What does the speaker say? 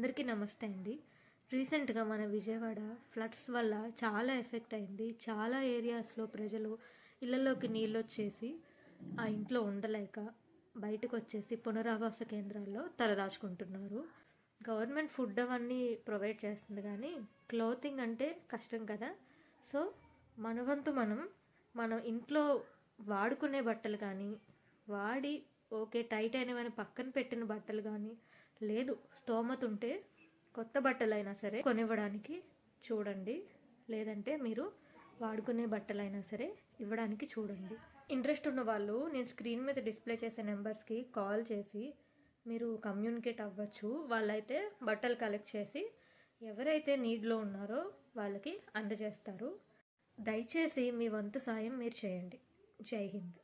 అందరికీ నమస్తే అండి. రీసెంట్గా మన విజయవాడ ఫ్లడ్స్ వల్ల చాలా ఎఫెక్ట్ అయింది. చాలా ఏరియాస్లో ప్రజలు ఇళ్లలోకి నీళ్ళు వచ్చేసి ఆ ఇంట్లో ఉండలేక బయటకు వచ్చేసి పునరావాస కేంద్రాల్లో తలదాచుకుంటున్నారు. గవర్నమెంట్ ఫుడ్ అవన్నీ ప్రొవైడ్ చేస్తుంది, కానీ క్లోతింగ్ అంటే కష్టం కదా. సో మన వంతు మనం ఇంట్లో వాడుకునే బట్టలు కానీ వాడి ఓకే టైట్ అయినవని పక్కన పెట్టిన బట్టలు కానీ లేదు స్తోమత ఉంటే కొత్త బట్టలైనా సరే కొనివ్వడానికి చూడండి. లేదంటే మీరు వాడుకునే బట్టలైనా సరే ఇవ్వడానికి చూడండి. ఇంట్రెస్ట్ ఉన్న వాళ్ళు నేను స్క్రీన్ మీద డిస్ప్లే చేసే నెంబర్స్కి కాల్ చేసి మీరు కమ్యూనికేట్ అవ్వచ్చు. వాళ్ళైతే బట్టలు కలెక్ట్ చేసి ఎవరైతే నీడ్లో ఉన్నారో వాళ్ళకి అందజేస్తారు. దయచేసి మీ వంతు సాయం మీరు చేయండి. జై హింద్.